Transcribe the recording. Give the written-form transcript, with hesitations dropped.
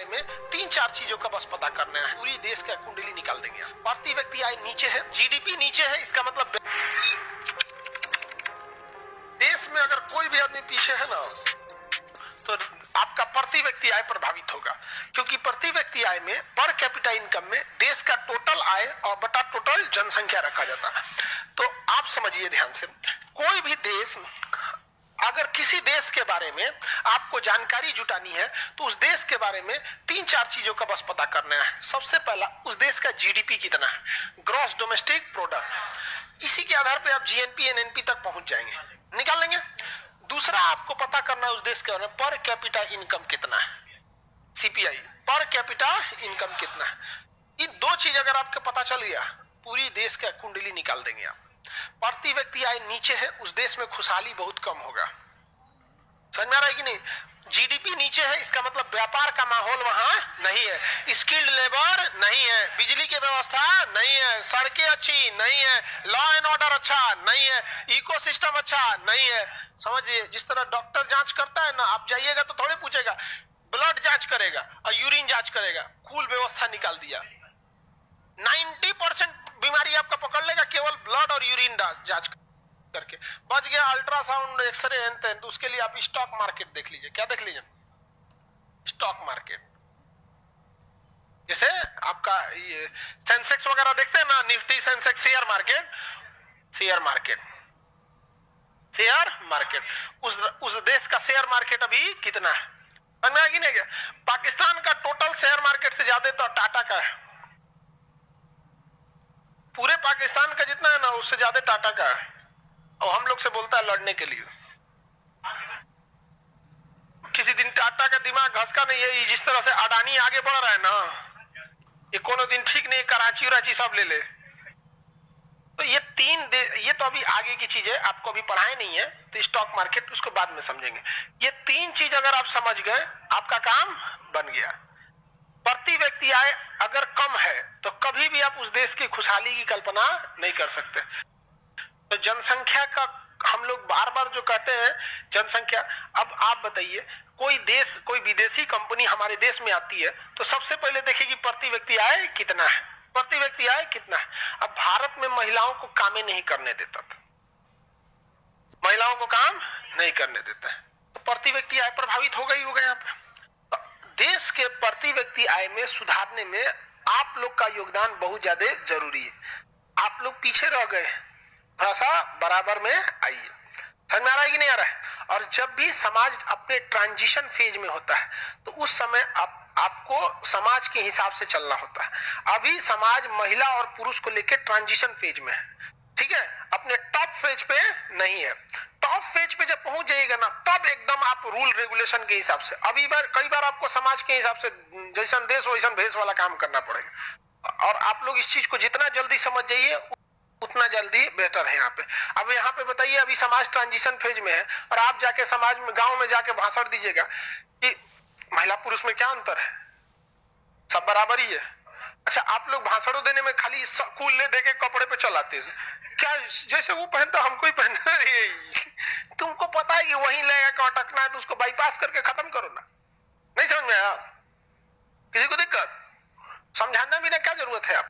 में तीन चार चीजों का बस पता करना है, पूरी देश का कुंडली निकाल देंगे। प्रति व्यक्ति आय नीचे है, जीडीपी नीचे है, इसका मतलब देश में अगर कोई भी आदमी पीछे है ना तो आपका प्रति व्यक्ति आय प्रभावित होगा, क्योंकि प्रति व्यक्ति आय में पर कैपिटा इनकम में देश का टोटल आय और बटा टोटल जनसंख्या रखा जाता है। तो आप समझिए ध्यान से, कोई भी देश अगर किसी देश के बारे में आपको जानकारी जुटानी है तो उस देश के बारे में तीन चार चीजों का बस पता करना है। सबसे पहला, उस देश का जीडीपी कितना है, ग्रॉस डोमेस्टिक प्रोडक्ट, इसी के आधार पे आप जीएनपी एनएनपी तक पहुंच जाएंगे, निकाल लेंगे। दूसरा आपको पता करना है उस देश के बारे में पर कैपिटा इनकम कितना है, सीपीआई, पर कैपिटा इनकम कितना है। इन दो चीज अगर आपको पता चल गया, पूरी देश का कुंडली निकाल देंगे आप। प्रति व्यक्ति आय नीचे है, उस देश में खुशहाली बहुत कम होगा। समझ में आ रहा है कि नहीं? जीडीपी नीचे है, इसका मतलब व्यापार का माहौल वहां नहीं है, स्किल्ड लेबर नहीं है, बिजली की व्यवस्था नहीं है, सड़कें अच्छी नहीं है, लॉ एंड ऑर्डर अच्छा नहीं है, इकोसिस्टम अच्छा नहीं है। समझिए, जिस तरह डॉक्टर जांच करता है ना, आप जाइएगा तो थोड़े पूछेगा, ब्लड जांच करेगा और यूरिन जांच करेगा, कुल व्यवस्था निकाल दिया। 90% बीमारी आपका पकड़ लेगा केवल ब्लड और यूरिन जांच करके। बच गया अल्ट्रासाउंड, एक्सरे, तो उसके लिए आप स्टॉक मार्केट देख लीजिए। क्या देख लीजिए? Stock market. जैसे आपका ये सेंसेक्स वगैरह देखते हैं ना, Nifty, Sensex, share market, share market, share market. उस देश का शेयर मार्केट अभी कितना है, समझ में आ गई नहीं क्या? पाकिस्तान का टोटल शेयर मार्केट से ज्यादा तो टाटा का है, पूरे पाकिस्तान का जितना है ना उससे ज्यादा टाटा का है, और हम लोग से बोलता है लड़ने के लिए। किसी दिन टाटा का दिमाग घसका नहीं है, जिस तरह से अडानी आगे बढ़ रहा है ना, ये कोनो दिन ठीक नहीं, कराची उराची सब ले ले। तो ये तो अभी आगे की चीज है, आपको अभी पढ़ाए नहीं है, तो स्टॉक मार्केट उसको बाद में समझेंगे। ये तीन चीज अगर आप समझ गए, आपका काम बन गया। प्रति व्यक्ति आय अगर कम है तो कभी भी आप उस देश की खुशहाली की कल्पना नहीं कर सकते। तो जनसंख्या का हम लोग बार बार जो कहते हैं जनसंख्या, अब आप बताइए, कोई देश, कोई विदेशी कंपनी हमारे देश में आती है तो सबसे पहले देखेगी प्रति व्यक्ति आय कितना है, प्रति व्यक्ति आय कितना है। अब भारत में महिलाओं को काम नहीं करने देता था, महिलाओं को काम नहीं करने देता है, तो प्रति व्यक्ति आय प्रभावित हो गई होगा। यहाँ पे देश के प्रति व्यक्ति आय में सुधारने में आप लोग का योगदान बहुत ज्यादा जरूरी है। आप लोग पीछे रह गए, थोड़ा सा बराबर में आइए। समझ में आ रहा है कि नहीं आ रहा है? और जब भी समाज अपने ट्रांजिशन फेज में होता है तो उस समय आपको समाज के हिसाब से चलना होता है। अभी समाज महिला और पुरुष को लेकर ट्रांजिशन फेज में है, ठीक है, अपने टॉप फेज पे नहीं है। टॉप फेज पे जब पहुंच जाइएगा ना, तब एकदम आप रूल रेगुलेशन के हिसाब से, कई बार आपको समाज के हिसाब से जैसन देश वैसन भेष वाला काम करना पड़ेगा। और आप लोग इस चीज को जितना जल्दी समझ जाइए उतना जल्दी बेटर है। यहाँ पे अब यहाँ पे बताइए, अभी समाज ट्रांजिशन फेज में है और आप जाके समाज में, गांव में जाके भाषण दीजिएगा कि महिला पुरुष में क्या अंतर है, सब बराबर ही है। अच्छा, आप लोग भाषणों देने में खाली कूल ले देके कपड़े पे चलाते हैं, क्या जैसे वो पहनता हमको ही पहनना है। तुमको पता है कि वहीं लेगा का अटकना है तो उसको बाईपास करके खत्म करो ना। नहीं समझ में आया? किसी को दिक्कत समझाना भी ना, क्या जरूरत है आप